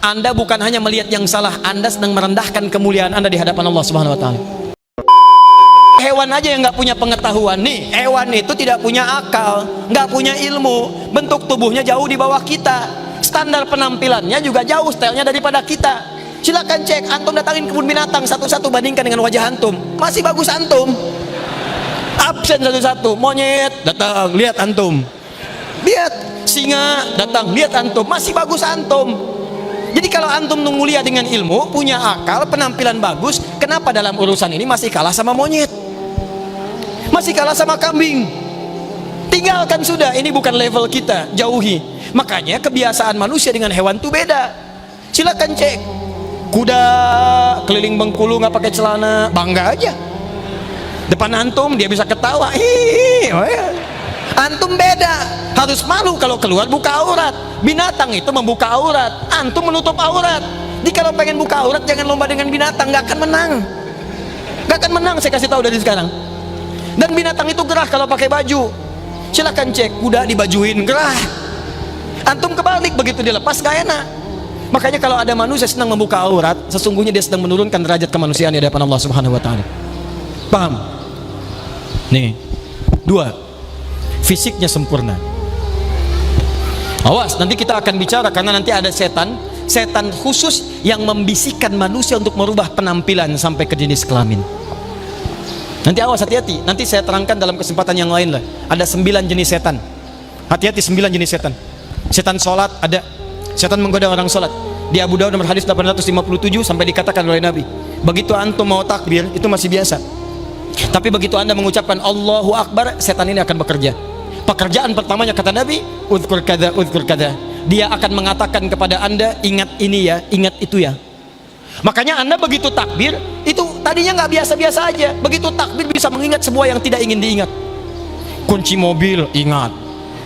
Anda bukan hanya melihat yang salah, Anda sedang merendahkan kemuliaan Anda di hadapan Allah Subhanahu wa taala. Hewan aja yang nggak punya pengetahuan nih, hewan itu tidak punya akal, nggak punya ilmu, bentuk tubuhnya jauh di bawah kita, standar penampilannya juga jauh stylenya daripada kita. Silakan cek, antum datangin kebun binatang satu-satu, bandingkan dengan wajah antum, masih bagus antum. Absen satu-satu, monyet datang, lihat antum, lihat singa datang, lihat antum, masih bagus antum. Jadi kalau antum mulia dengan ilmu, punya akal, penampilan bagus, kenapa dalam urusan ini masih kalah sama monyet? Masih kalah sama kambing? Tinggalkan sudah, ini bukan level kita, jauhi. Makanya kebiasaan manusia dengan hewan itu beda. Silakan cek, kuda keliling Bengkulu nggak pakai celana, bangga aja. Depan antum dia bisa ketawa, hihihi. Oh ya. Antum beda, harus malu kalau keluar buka aurat. Binatang itu membuka aurat, antum menutup aurat. Jadi kalau pengen buka aurat jangan lomba dengan binatang, nggak akan menang. Nggak akan menang, saya kasih tahu dari sekarang. Dan binatang itu gerah kalau pakai baju. Silakan cek, kuda dibajuin gerah. Antum kebalik, begitu dilepas gak enak. Makanya kalau ada manusia senang membuka aurat, sesungguhnya dia sedang menurunkan derajat kemanusiaan di hadapan Allah Subhanahu wa taala. Paham? Nih. Dua, fisiknya sempurna. Awas, nanti kita akan bicara karena nanti ada setan khusus yang membisikkan manusia untuk merubah penampilan sampai ke jenis kelamin. Nanti awas, hati-hati, nanti saya terangkan dalam kesempatan yang lain lah. Ada 9 jenis setan. Hati-hati, 9 jenis setan. Setan sholat ada, setan menggoda orang sholat. Di Abu Dawud nomor hadis 857 sampai dikatakan oleh Nabi, begitu antum mau takbir itu masih biasa, tapi begitu anda mengucapkan Allahu Akbar, setan ini akan bekerja. Pekerjaan pertamanya kata Nabi, uzkur kada, uzkur kada. Dia akan mengatakan kepada anda, ingat ini ya, ingat itu ya. Makanya anda begitu takbir, itu tadinya nggak biasa-biasa aja, begitu takbir bisa mengingat sebuah yang tidak ingin diingat. Kunci mobil, ingat.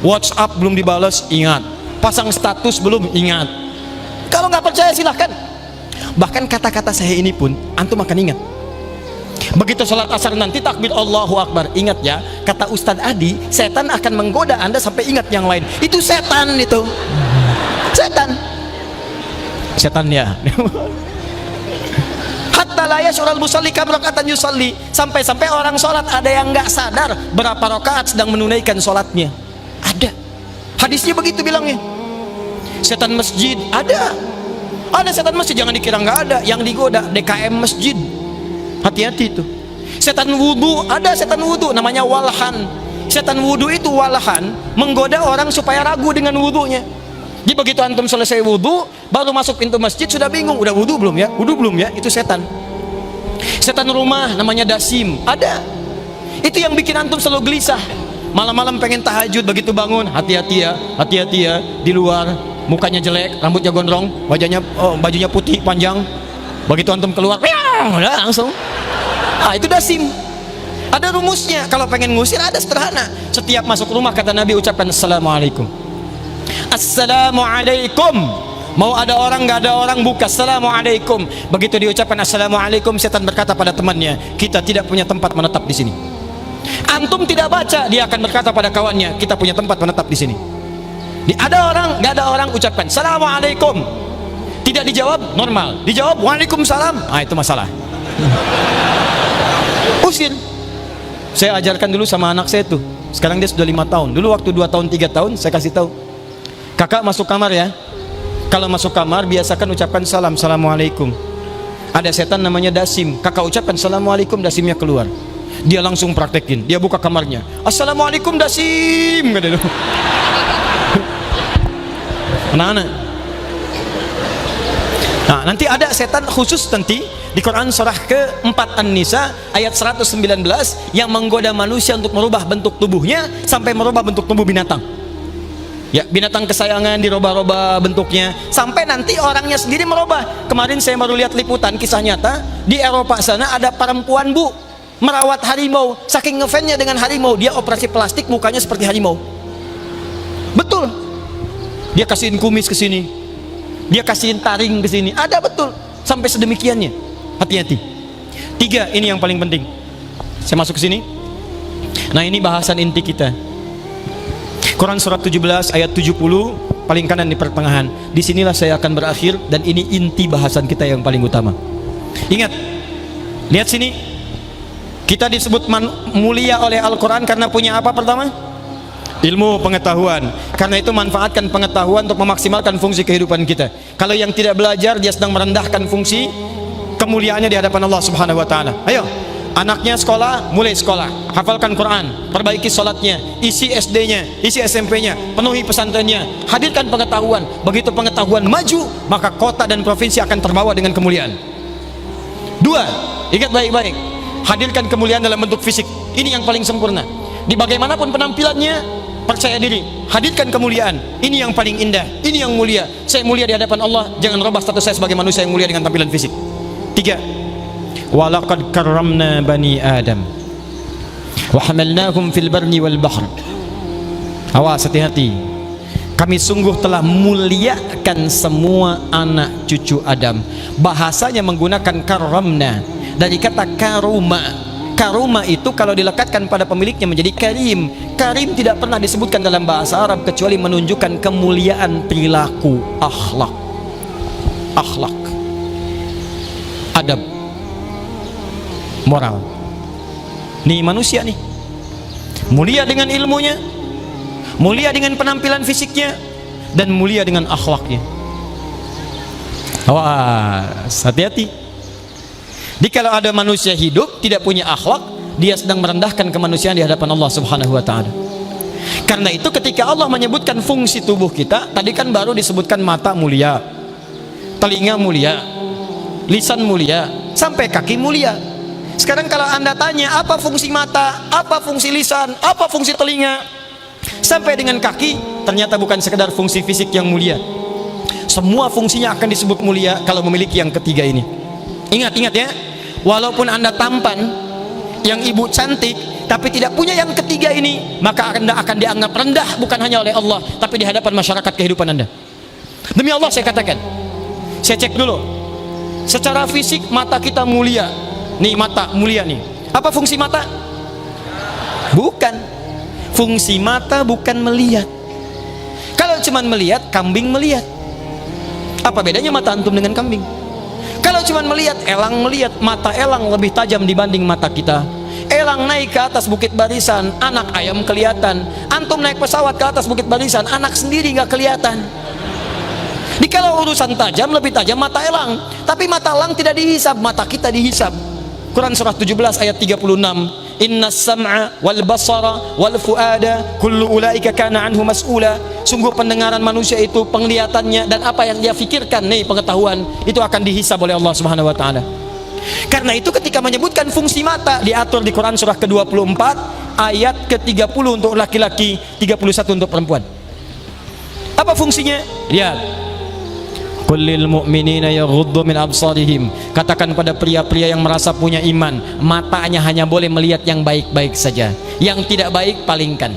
WhatsApp belum dibalas, ingat. Pasang status belum, ingat. Kalau nggak percaya silahkan. Bahkan kata-kata saya ini pun antum akan ingat. Begitu sholat asar nanti takbir Allahu Akbar, ingat ya, kata Ustadz Adi, setan akan menggoda anda sampai ingat yang lain. Itu setan, itu setan ya. Hatta la yash'urul musalli kam raka'atan yusalli, sampai-sampai orang sholat ada yang nggak sadar berapa rakaat sedang menunaikan sholatnya. Ada hadisnya begitu bilangnya. Setan masjid ada setan masjid, jangan dikira nggak ada. Yang digoda DKM masjid, hati-hati itu. Setan wudu ada, setan wudu namanya walhan. Setan wudu itu walhan menggoda orang supaya ragu dengan wudunya. Jadi begitu antum selesai wudu, baru masuk pintu masjid sudah bingung, udah wudu belum ya, wudu belum ya, itu setan. Setan rumah namanya dasim ada. Itu yang bikin antum selalu gelisah. Malam-malam pengen tahajud, begitu bangun hati-hati ya di luar mukanya jelek, rambutnya gondrong, wajahnya bajunya putih panjang. Begitu antum keluar, udah langsung. Ah, itu dasim. Ada rumusnya. Kalau pengen ngusir ada sederhana. Setiap masuk rumah kata Nabi ucapkan assalamualaikum. Assalamualaikum. Mau ada orang nggak ada orang buka assalamualaikum. Begitu diucapkan assalamualaikum, setan berkata pada temannya, kita tidak punya tempat menetap di sini. Antum tidak baca, dia akan berkata pada kawannya, kita punya tempat menetap di sini. Ada orang nggak ada orang, ucapkan assalamualaikum. Tidak dijawab normal, dijawab waalaikumsalam. Ah, itu masalah. Usir. Saya ajarkan dulu sama anak saya tuh. Sekarang dia sudah 5 tahun. Dulu waktu 2 tahun 3 tahun saya kasih tahu, kakak masuk kamar ya. Kalau masuk kamar biasakan ucapkan salam, assalamualaikum. Ada setan namanya dasim, kakak ucapkan assalamualaikum, dasimnya keluar. Dia langsung praktekin, dia buka kamarnya, assalamualaikum dasim, kata dia. Anak-anak. Nah, nanti ada setan khusus nanti di Quran surah ke-4 An-Nisa ayat 119 yang menggoda manusia untuk merubah bentuk tubuhnya sampai merubah bentuk tubuh binatang. Ya, binatang kesayangan dirubah-rubah bentuknya sampai nanti orangnya sendiri merubah. Kemarin saya baru lihat liputan kisah nyata di Eropa sana, ada perempuan bu merawat harimau, saking ngefansnya dengan harimau dia operasi plastik mukanya seperti harimau. Betul. Dia kasihin kumis ke sini, dia kasihin taring ke sini, ada betul sampai sedemikiannya. Hati-hati. 3, ini yang paling penting. Saya masuk ke sini. Nah, ini bahasan inti kita. Quran surat 17 ayat 70 paling kanan di pertengahan. Disinilah saya akan berakhir, dan ini inti bahasan kita yang paling utama. Ingat, lihat sini, kita disebut mulia oleh Al-Quran karena punya apa pertama? Ilmu, pengetahuan. Karena itu manfaatkan pengetahuan untuk memaksimalkan fungsi kehidupan kita. Kalau yang tidak belajar, dia sedang merendahkan fungsi kemuliaannya di hadapan Allah Subhanahu wa Ta'ala. Ayo, anaknya sekolah, mulai sekolah, hafalkan Quran, perbaiki sholatnya, isi SD-nya, isi SMP-nya, penuhi pesantrennya, hadirkan pengetahuan. Begitu pengetahuan maju, maka kota dan provinsi akan terbawa dengan kemuliaan. Dua, ingat baik-baik, hadirkan kemuliaan dalam bentuk fisik. Ini yang paling sempurna. Di bagaimanapun penampilannya, percaya diri, hadirkan kemuliaan. Ini yang paling indah, ini yang mulia. Saya mulia di hadapan Allah, jangan rubah status saya sebagai manusia yang mulia dengan tampilan fisik. Tiga, walaqad karramna bani Adam wa hamalnahum fil barri wal bahr. Awas, hati-hati. Kami sungguh telah muliakan semua anak cucu Adam. Bahasanya menggunakan karramna dari kata karuma. Karuma itu kalau dilekatkan pada pemiliknya menjadi karim. Karim tidak pernah disebutkan dalam bahasa Arab kecuali menunjukkan kemuliaan perilaku, akhlak, adab, moral. Nih manusia nih, mulia dengan ilmunya, mulia dengan penampilan fisiknya, dan mulia dengan akhlaknya. Awas, hati-hati. Jadi kalau ada manusia hidup tidak punya akhlak, dia sedang merendahkan kemanusiaan di hadapan Allah Subhanahu wa Ta'ala. Karena itu ketika Allah menyebutkan fungsi tubuh kita, tadi kan baru disebutkan mata mulia, telinga mulia, lisan mulia, sampai kaki mulia. Sekarang kalau Anda tanya apa fungsi mata, apa fungsi lisan, apa fungsi telinga, sampai dengan kaki, ternyata bukan sekedar fungsi fisik yang mulia. Semua fungsinya akan disebut mulia kalau memiliki yang ketiga ini. Ingat ya, walaupun Anda tampan, yang ibu cantik, tapi tidak punya yang ketiga ini, maka Anda akan dianggap rendah bukan hanya oleh Allah, tapi di hadapan masyarakat kehidupan Anda. Demi Allah saya katakan, saya cek dulu, secara fisik mata kita mulia. Nih mata mulia nih. Apa fungsi mata? Bukan. Fungsi mata bukan melihat. Kalau cuma melihat, kambing melihat. Apa bedanya mata antum dengan kambing? Kalau cuma melihat, elang melihat. Mata elang lebih tajam dibanding mata kita. Elang naik ke atas bukit barisan, anak ayam kelihatan. Antum naik pesawat ke atas bukit barisan, anak sendiri nggak kelihatan. Di kalau urusan tajam, lebih tajam mata elang. Tapi mata elang tidak dihisab, mata kita dihisab. Quran surah 17 ayat 36. Innas sam'a wal basara wal fuada kullu ulaika kana anhu mas'ula. Sungguh pendengaran manusia itu, penglihatannya, dan apa yang dia fikirkan, nih pengetahuan, itu akan dihisab oleh Allah Subhanahu wa Ta'ala. Karena itu ketika menyebutkan fungsi mata, diatur di Quran surah ke-24 ayat ke-30 untuk laki-laki, 31 untuk perempuan. Apa fungsinya? Lihat, kullil mu'minina yaghuddu min absarihim. Katakan pada pria-pria yang merasa punya iman, matanya hanya boleh melihat yang baik-baik saja, yang tidak baik palingkan.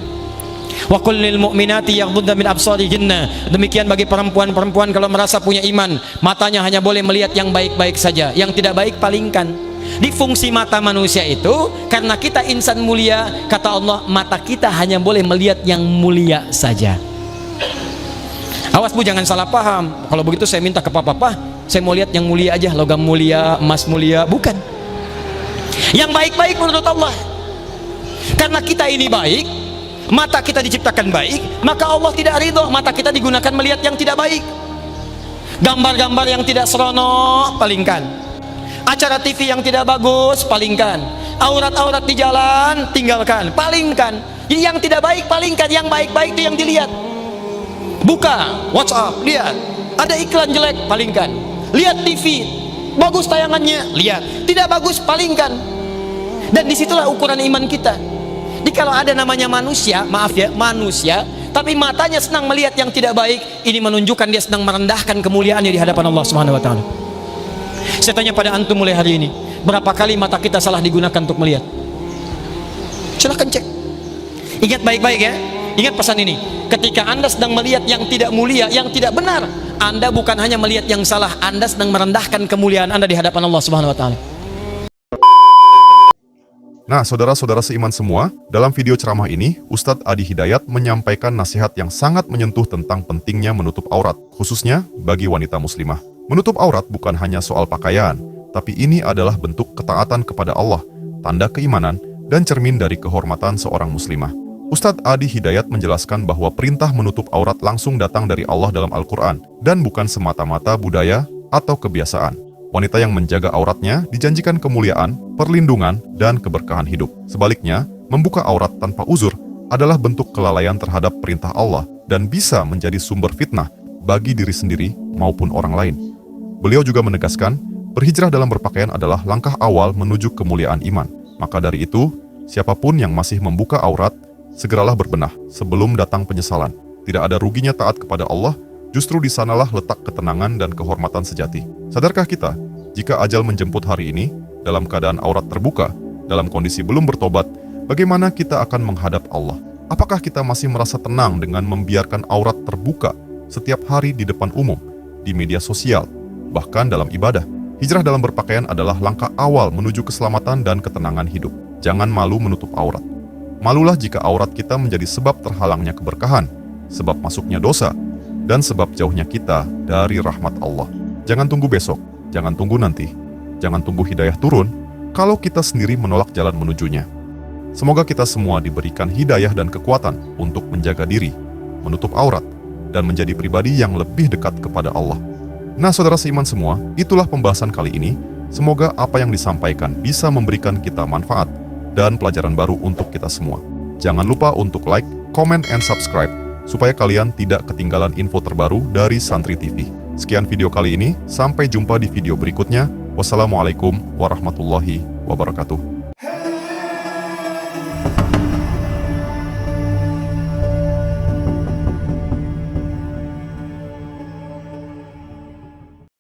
Wa kullil mu'minati yaghuddna min absarihinna. Demikian bagi perempuan-perempuan kalau merasa punya iman, matanya hanya boleh melihat yang baik-baik saja, yang tidak baik palingkan. Di fungsi mata manusia itu, karena kita insan mulia, kata Allah, mata kita hanya boleh melihat yang mulia saja. Awas Bu, jangan salah paham. Kalau begitu saya minta ke papa, saya mau lihat yang mulia aja, logam mulia, emas mulia. Bukan. Yang baik-baik menurut Allah. Karena kita ini baik, mata kita diciptakan baik, maka Allah tidak ridho mata kita digunakan melihat yang tidak baik. Gambar-gambar yang tidak seronok, palingkan. Acara TV yang tidak bagus, palingkan. Aurat-aurat di jalan, tinggalkan, palingkan. Jadi yang tidak baik, palingkan. Yang baik-baik itu yang dilihat. Buka WhatsApp, lihat ada iklan jelek, palingkan. Lihat TV, bagus tayangannya, lihat. Tidak bagus, palingkan. Dan disitulah ukuran iman kita. Jadi kalau ada namanya manusia, maaf ya, manusia, tapi matanya senang melihat yang tidak baik, ini menunjukkan dia sedang merendahkan kemuliaannya di hadapan Allah Subhanahu wa Ta'ala. Saya tanya pada antum mulai hari ini, berapa kali mata kita salah digunakan untuk melihat? Silahkan cek. Ingat baik-baik ya. Ingat pesan ini, ketika Anda sedang melihat yang tidak mulia, yang tidak benar, Anda bukan hanya melihat yang salah, Anda sedang merendahkan kemuliaan Anda di hadapan Allah Subhanahu wa Ta'ala. Nah, saudara-saudara seiman semua, dalam video ceramah ini, Ustadz Adi Hidayat menyampaikan nasihat yang sangat menyentuh tentang pentingnya menutup aurat, khususnya bagi wanita muslimah. Menutup aurat bukan hanya soal pakaian, tapi ini adalah bentuk ketaatan kepada Allah, tanda keimanan, dan cermin dari kehormatan seorang muslimah. Ustadz Adi Hidayat menjelaskan bahwa perintah menutup aurat langsung datang dari Allah dalam Al-Quran, dan bukan semata-mata budaya atau kebiasaan. Wanita yang menjaga auratnya dijanjikan kemuliaan, perlindungan, dan keberkahan hidup. Sebaliknya, membuka aurat tanpa uzur adalah bentuk kelalaian terhadap perintah Allah dan bisa menjadi sumber fitnah bagi diri sendiri maupun orang lain. Beliau juga menegaskan, berhijrah dalam berpakaian adalah langkah awal menuju kemuliaan iman. Maka dari itu, siapapun yang masih membuka aurat, segeralah berbenah sebelum datang penyesalan. Tidak ada ruginya taat kepada Allah. Justru di sanalah letak ketenangan dan kehormatan sejati. Sadarkah kita, jika ajal menjemput hari ini, dalam keadaan aurat terbuka, dalam kondisi belum bertobat, bagaimana kita akan menghadap Allah? Apakah kita masih merasa tenang dengan membiarkan aurat terbuka setiap hari di depan umum, di media sosial, bahkan dalam ibadah? Hijrah dalam berpakaian adalah langkah awal menuju keselamatan dan ketenangan hidup. Jangan malu menutup aurat. Malulah jika aurat kita menjadi sebab terhalangnya keberkahan, sebab masuknya dosa, dan sebab jauhnya kita dari rahmat Allah. Jangan tunggu besok, jangan tunggu nanti, jangan tunggu hidayah turun kalau kita sendiri menolak jalan menujunya. Semoga kita semua diberikan hidayah dan kekuatan untuk menjaga diri, menutup aurat, dan menjadi pribadi yang lebih dekat kepada Allah. Nah, saudara seiman semua, itulah pembahasan kali ini. Semoga apa yang disampaikan bisa memberikan kita manfaat dan pelajaran baru untuk kita semua. Jangan lupa untuk like, comment, and subscribe, supaya kalian tidak ketinggalan info terbaru dari Santri TV. Sekian video kali ini, sampai jumpa di video berikutnya. Wassalamualaikum warahmatullahi wabarakatuh.